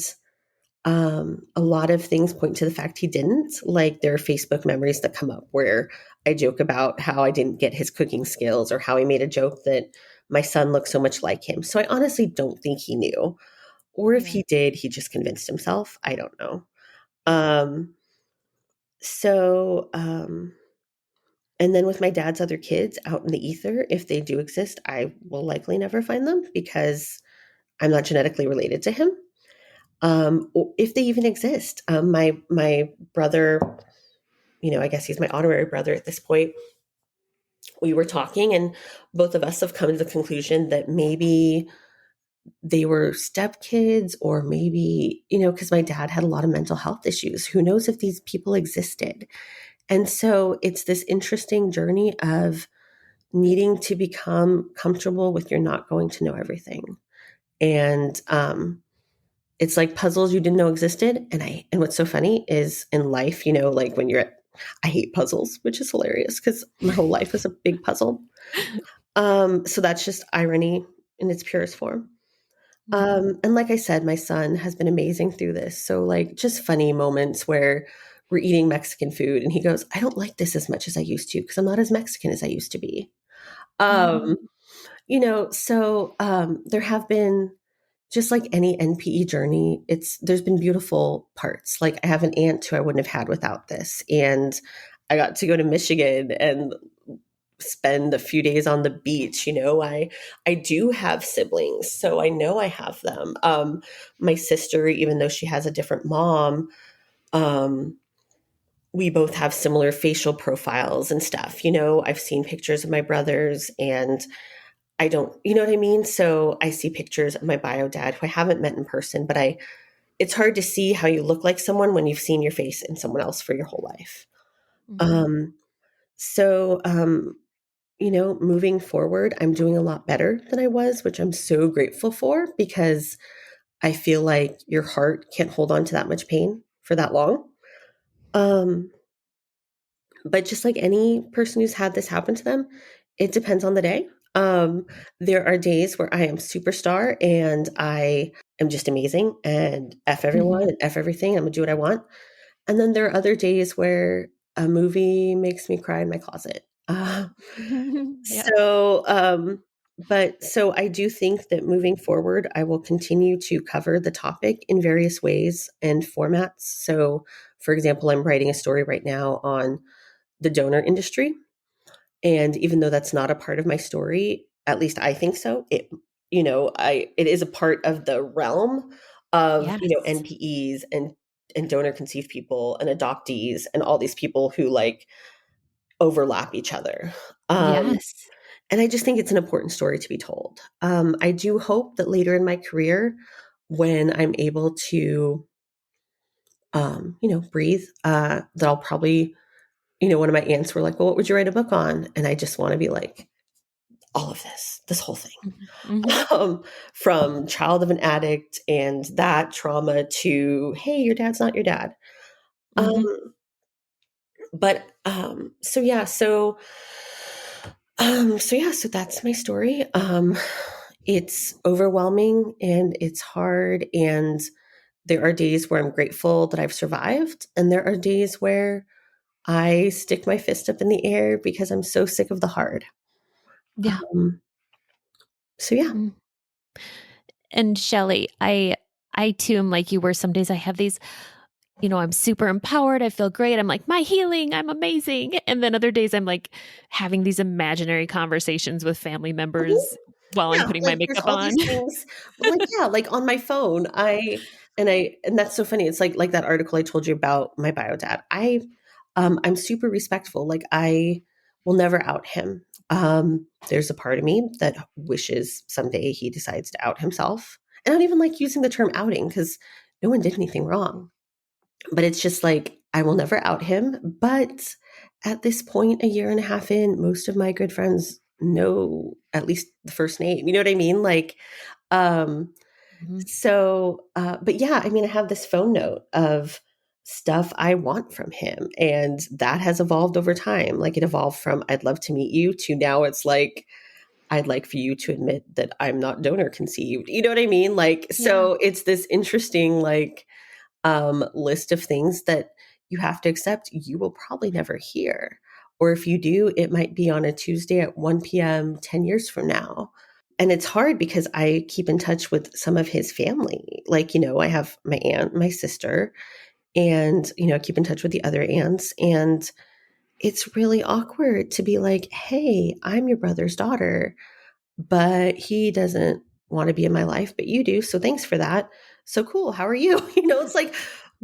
a lot of things point to the fact he didn't. Like there are Facebook memories that come up where I joke about how I didn't get his cooking skills or how I made a joke that my son looked so much like him. So I honestly don't think he knew. Or if Yeah. he did, he just convinced himself. I don't know. Um, so And then with my dad's other kids out in the ether, if they do exist, I will likely never find them because I'm not genetically related to him. Or if they even exist. My brother, I guess he's my honorary brother at this point. We were talking, and both of us have come to the conclusion that maybe they were stepkids, or maybe, because my dad had a lot of mental health issues. Who knows if these people existed? And so it's this interesting journey of needing to become comfortable with you're not going to know everything. And it's like puzzles you didn't know existed. And what's so funny is in life, like when you're at, I hate puzzles, which is hilarious because my whole life is a big puzzle. So that's just irony in its purest form. Mhm. And like I said, my son has been amazing through this. So like just funny moments where we're eating Mexican food and he goes, I don't like this as much as I used to because I'm not as Mexican as I used to be. Mhm. Um, there have been, just like any NPE journey, there's been beautiful parts. Like I have an aunt who I wouldn't have had without this. And I got to go to Michigan and spend a few days on the beach. I do have siblings, so I know I have them. My sister, even though she has a different mom, um, we both have similar facial profiles and stuff. I've seen pictures of my brothers, and I don't, you know what I mean? So I see pictures of my bio dad who I haven't met in person, but it's hard to see how you look like someone when you've seen your face in someone else for your whole life. Mhm. Um, so, moving forward, I'm doing a lot better than I was, which I'm so grateful for because I feel like your heart can't hold on to that much pain for that long. Um, but just like any person who's had this happen to them, it depends on the day. There are days where I am superstar and I am just amazing and F everyone Mhm. and F everything. I'm gonna do what I want. And then there are other days where a movie makes me cry in my closet. Yep. So, but I do think that moving forward, I will continue to cover the topic in various ways and formats. So, for example, I'm writing a story right now on the donor industry. And even though that's not a part of my story, at least I think so, it is a part of the realm of, Yes. NPEs and donor conceived people and adoptees and all these people who like overlap each other. Um, Yes. and I just think it's an important story to be told. I do hope that later in my career, when I'm able to, breathe, that I'll probably, one of my aunts were like, well, what would you write a book on? And I just want to be like, all of this whole thing, Mhm. Mhm. um, from child of an addict and that trauma to, hey, your dad's not your dad. Mhm. So yeah, so that's my story. It's overwhelming and it's hard, and there are days where I'm grateful that I've survived, and there are days where I stick my fist up in the air because I'm so sick of the hard. Yeah. Um, so yeah. Mm. And Shelly, I too am like you were. Some days I have these, I'm super empowered. I feel great. I'm like, my healing, I'm amazing. And then other days I'm like having these imaginary conversations with family members while I'm Yeah, putting my like, there's makeup all on. these things, like, yeah, like, on my phone, and that's so funny, it's like that article I told you about my bio dad. I'm super respectful, like, I will never out him. There's a part of me that wishes someday he decides to out himself, and I don't even like using the term outing because no one did anything wrong, but it's just like, I will never out him, but at this point, a year and a half in, most of my good friends know at least the first name. You know what I mean? Like, um, Mhm. but yeah, I mean, I have this phone note of stuff I want from him, and that has evolved over time. Like, it evolved from I'd love to meet you to now it's like I'd like for you to admit that I'm not donor conceived. You know what I mean? Like, Yeah. so it's this interesting, like, list of things that you have to accept you will probably never hear. Or if you do, it might be on a Tuesday at 1 p.m. 10 years from now. And it's hard because I keep in touch with some of his family. Like, I have my aunt, my sister, and, I keep in touch with the other aunts. And it's really awkward to be like, "Hey, I'm your brother's daughter, but he doesn't want to be in my life, but you do. So thanks for that. So cool. How are you?" It's like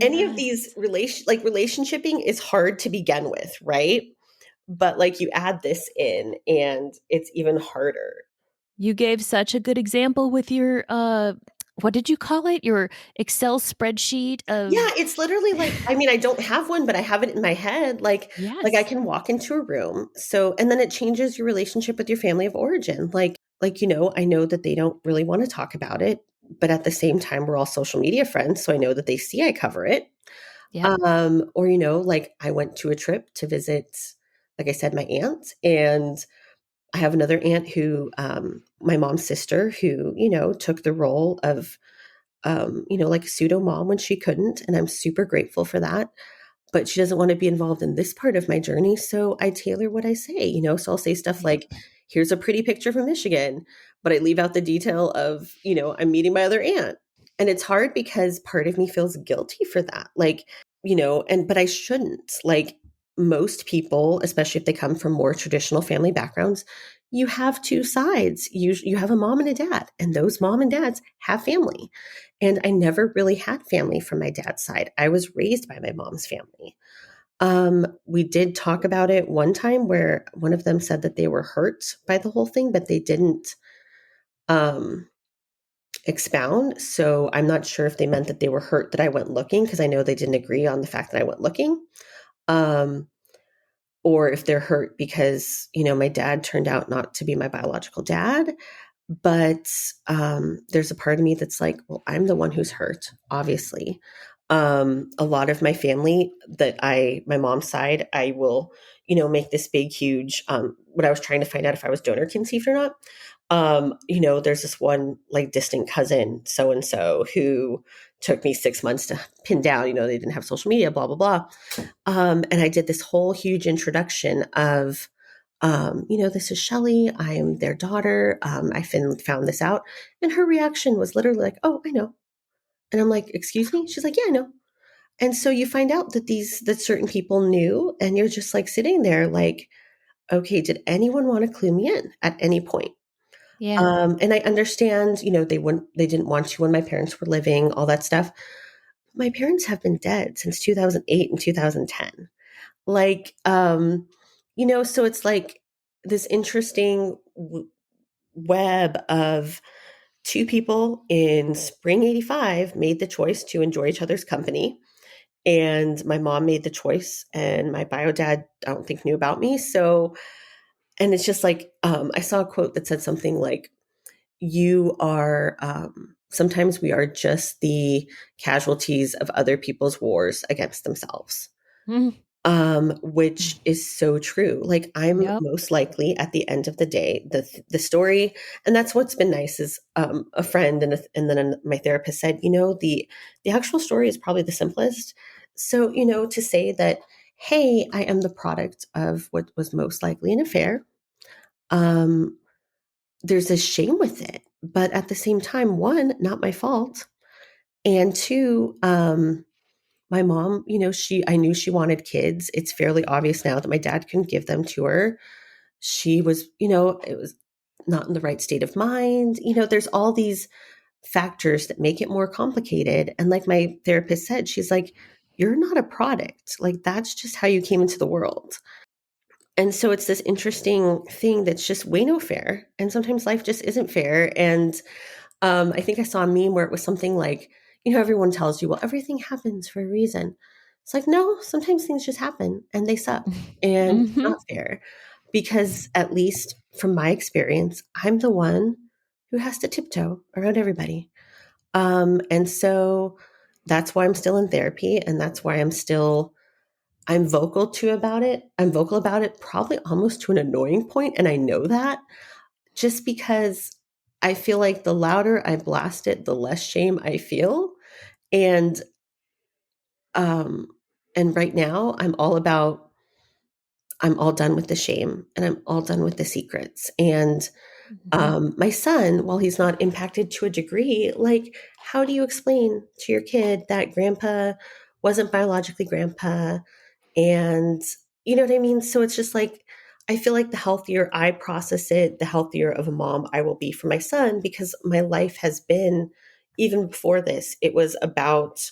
any of these Yes. relationshiping is hard to begin with, right? But like you add this in and it's even harder. You gave such a good example with your what did you call it? Your Excel spreadsheet Yeah, of it's literally like, I mean, I don't have one, but I have it in my head. Like I Yes. can walk into a room. So, and then it changes your relationship with your family of origin. I know that they don't really want to talk about it, but at the same time, we're all social media friends. So I know that they see I cover it. Yep. Or, like I went to a trip to visit, like I said, my aunt, and I have another aunt who, my mom's sister, who, took the role of, like a pseudo mom when she couldn't. And I'm super grateful for that, but she doesn't want to be involved in this part of my journey. So I tailor what I say, so I'll say stuff Yep. like, here's a pretty picture from Michigan, but I leave out the detail of, I'm meeting my other aunt. And it's hard because part of me feels guilty for that. But I shouldn't. Like most people, especially if they come from more traditional family backgrounds, you have two sides. You have a mom and a dad, and those mom and dads have family. And I never really had family from my dad's side. I was raised by my mom's family. We did talk about it one time where one of them said that they were hurt by the whole thing, but they didn't um, expound. So I'm not sure if they meant that they were hurt that I went looking, because I know they didn't agree on the fact that I went looking. Um, or if they're hurt because, my dad turned out not to be my biological dad. But there's a part of me that's like, well, I'm the one who's hurt, obviously. A lot of my family my mom's side, I will, make this big, huge, when I was trying to find out if I was donor conceived or not. There's this one like distant cousin, so and so, who took me 6 months to pin down. They didn't have social media, blah, blah, blah. And I did this whole huge introduction of, this is Shelly. I am their daughter. Found this out. And her reaction was literally like, "Oh, I know." And I'm like, "Excuse me?" She's like, "Yeah, I know." And so you find out that certain people knew, and you're just like sitting there like, okay, did anyone want to clue me in at any point? Yeah. And I understand, they didn't want to when my parents were living, all that stuff. My parents have been dead since 2008 and 2010. Like, so it's like this interesting web of two people in spring 85 made the choice to enjoy each other's company. And my mom made the choice, and my bio dad, I don't think, knew about me. So, and it's just like, I saw a quote that said something like, sometimes we are just the casualties of other people's wars against themselves. Mm. Which is so true. Like I'm Yep. most likely at the end of the day, the story, and that's what's been nice is a friend and then my therapist said, the actual story is probably the simplest. So to say that, hey, I am the product of what was most likely an affair. Um, there's a shame with it, but at the same time, one, not my fault, and two, my mom, I knew she wanted kids. It's fairly obvious now that my dad couldn't give them to her. She was, it was not in the right state of mind. There's all these factors that make it more complicated. And like my therapist said, she's like, you're not a product. Like that's just how you came into the world. And so it's this interesting thing that's just way no fair. And sometimes life just isn't fair. And I think I saw a meme where it was something like, everyone tells you, well, everything happens for a reason. It's like, no, sometimes things just happen and they suck. And it's Hmm. not fair because, at least from my experience, I'm the one who has to tiptoe around everybody. And so that's why I'm still in therapy. And that's why I'm vocal about it, probably almost to an annoying point, and I know that just because I feel like the louder I blast it, the less shame I feel. And um and right now I'm all done with the shame and I'm all done with the secrets. And Hmm. my son, while he's not impacted to a degree, like how do you explain to your kid that grandpa wasn't biologically grandpa, and You know what I mean? So it's just like, I feel like the healthier I process it, the healthier of a mom I will be for my son, because my life has been, even before this, it was about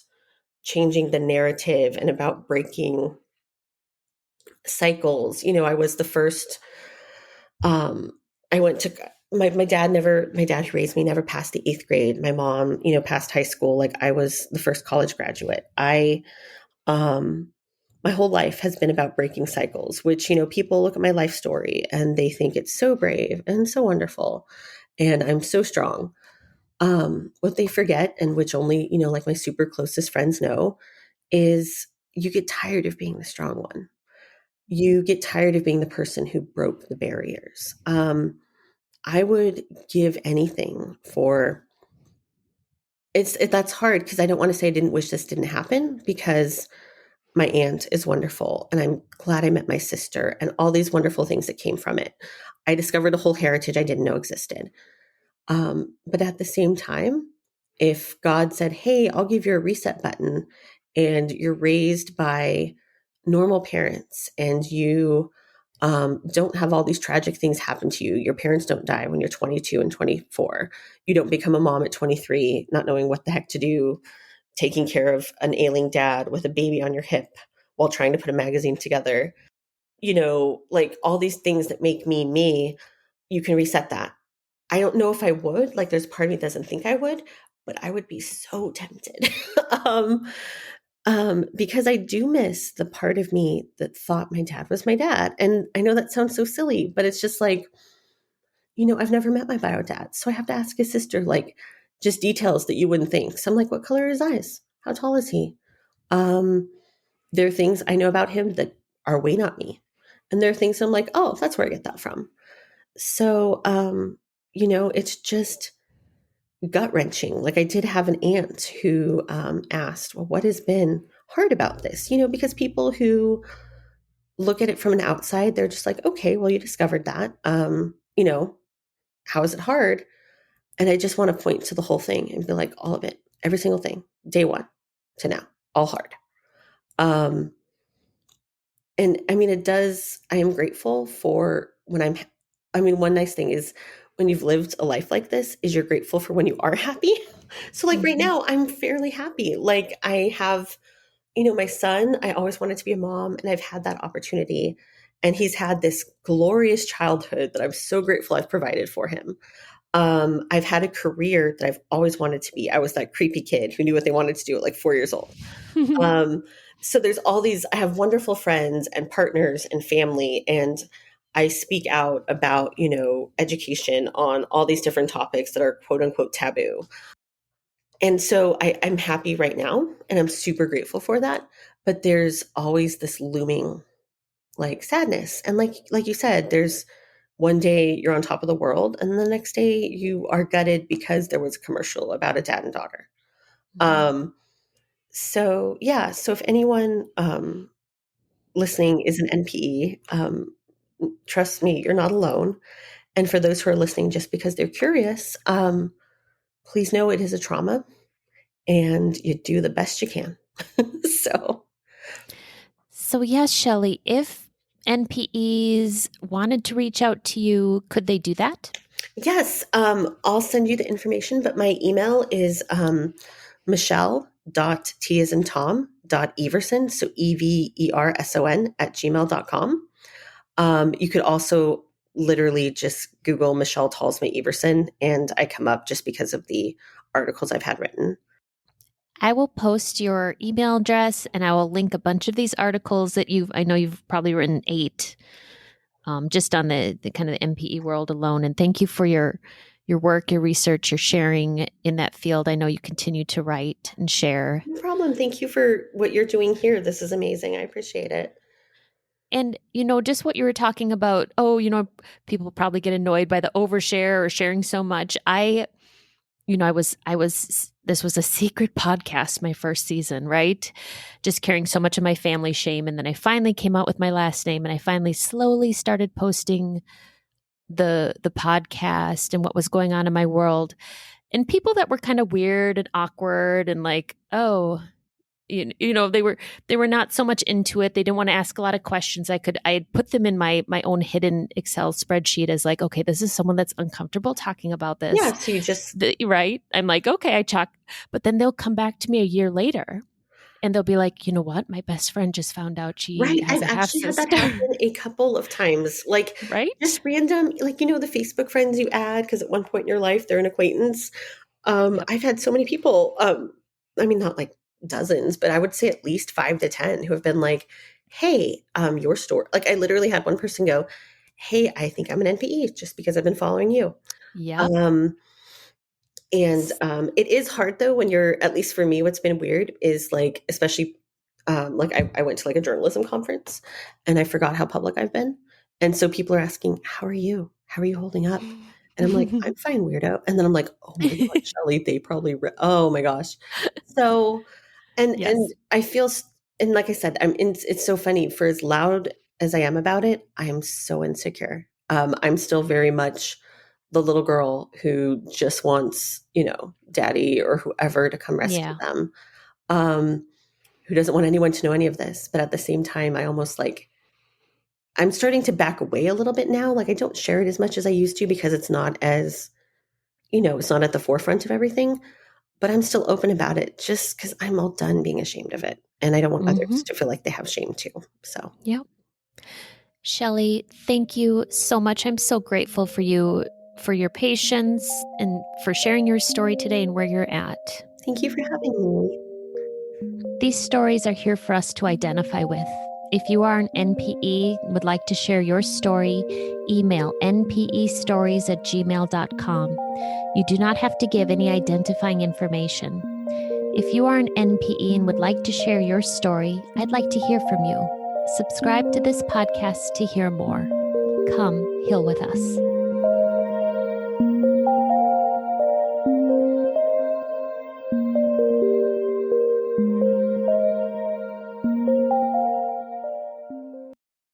changing the narrative and about breaking cycles. I was the first, um, I went to, my dad who raised me never passed the eighth grade. My mom, passed high school. Like, I was the first college graduate. Um, my whole life has been about breaking cycles, which, people look at my life story and they think it's so brave and so wonderful. And I'm so strong. What they forget, and which only, like my super closest friends know, is you get tired of being the strong one. You get tired of being the person who broke the barriers. I would give anything for that's hard, because I don't want to say I didn't wish this didn't happen, because my aunt is wonderful and I'm glad I met my sister and all these wonderful things that came from it. I discovered a whole heritage I didn't know existed. But at the same time, if God said, hey, I'll give you a reset button, and you're raised by normal parents, and you don't have all these tragic things happen to you, your parents don't die when you're 22 and 24, you don't become a mom at 23, not knowing what the heck to do, taking care of an ailing dad with a baby on your hip while trying to put a magazine together, like all these things that make me me, you can reset that. I don't know if I would. Like, there's part of me that doesn't think I would, but I would be so tempted. um, because I do miss the part of me that thought my dad was my dad. And I know that sounds so silly, but it's just like, I've never met my bio dad. So I have to ask his sister, like, just details that you wouldn't think. So I'm like, what color are his eyes? How tall is he? Um, there are things I know about him that are way not me. And there are things I'm like, oh, that's where I get that from. So, it's just gut wrenching. Like, I did have an aunt who asked, well, what has been hard about this? Because people who look at it from an outside, they're just like, okay, well, you discovered that. How is it hard? And I just want to point to the whole thing and be like, all of it, every single thing, day one to now, all hard. Um, and I mean, it does, I am grateful for one nice thing is, when you've lived a life like this, is you're grateful for when you are happy. So like right Mhm. now, I'm fairly happy. Like, I have, my son, I always wanted to be a mom, and I've had that opportunity. And he's had this glorious childhood that I'm so grateful I've provided for him. I've had a career that I've always wanted to be. I was that creepy kid who knew what they wanted to do at like 4 years old. Um, so there's all these, I have wonderful friends and partners and family, and I speak out about, education on all these different topics that are quote unquote taboo. And so I'm happy right now, and I'm super grateful for that. But there's always this looming like sadness. And like you said, there's one day you're on top of the world, and the next day you are gutted because there was a commercial about a dad and daughter. Mhm. Um, so yeah, so if anyone listening is an NPE, trust me, you're not alone. And for those who are listening just because they're curious, please know it is a trauma, and you do the best you can. So, So, yes, Shelly, if NPEs wanted to reach out to you, could they do that? yes, I'll send you the information, but my email is Michelle.T as in Tom, Everson, so Everson at gmail.com. You could also literally just Google Michelle Talsma Everson, and I come up just because of the articles I've had written. I will post your email address and I will link a bunch of these articles that I know you've probably written 8 just on the kind of the MPE world alone. And thank you for your work, your research, your sharing in that field. I know you continue to write and share. No problem. Thank you for what you're doing here. This is amazing. I appreciate it. And, just what you were talking about, people probably get annoyed by the overshare or sharing so much. This was a secret podcast my first season, right? Just carrying so much of my family shame. And then I finally came out with my last name, and I finally slowly started posting the podcast and what was going on in my world. And people that were kind of weird and awkward and like, oh, They were not so much into it. They didn't want to ask a lot of questions. I had put them in my own hidden Excel spreadsheet as like, okay, this is someone that's uncomfortable talking about Yeah, this. so you just Right? I'm like, okay, I chalk. But then they'll come back to me a year later and they'll be like, you know what? My best friend just found out she right. has I've a half actually had that sister. happen a couple of times. Like Right? just random, like the Facebook friends you add because at one point in your life they're an acquaintance. Yep. I've had so many people, I mean, not like dozens, but I would say at least 5 to 10 who have been like, hey, your store. Like I literally had one person go, hey, I think I'm an NPE just because I've been following you. Yep. Um, and it is hard though when you're, at least for me, what's been weird is like, especially like I went to like a journalism conference and I forgot how public I've been. And so people are asking, how are you? How are you holding up? And I'm like, I'm fine, weirdo. And then I'm like, oh my God, Shelly, they probably, oh my gosh. So, and Yes. I feel, and like I said, it's so funny for as loud as I am about it, I am so insecure. I'm still very much the little girl who just wants, daddy or whoever to come rescue Yeah. them. Um, who doesn't want anyone to know any of this. But at the same time, I almost like, I'm starting to back away a little bit now. Like I don't share it as much as I used to because it's not as, it's not at the forefront of everything, but I'm still open about it just because I'm all done being ashamed of it. And I don't want Mm-hmm. others to feel like they have shame too. So Yep. Shelly, thank you so much. I'm so grateful for you, for your patience, and for sharing your story today and where you're at. thank you for having me. These stories are here for us to identify with. If you are an NPE and would like to share your story, email npestories@gmail.com. You do not have to give any identifying information. If you are an NPE and would like to share your story, I'd like to hear from you. Subscribe to this podcast to hear more. Come heal with us.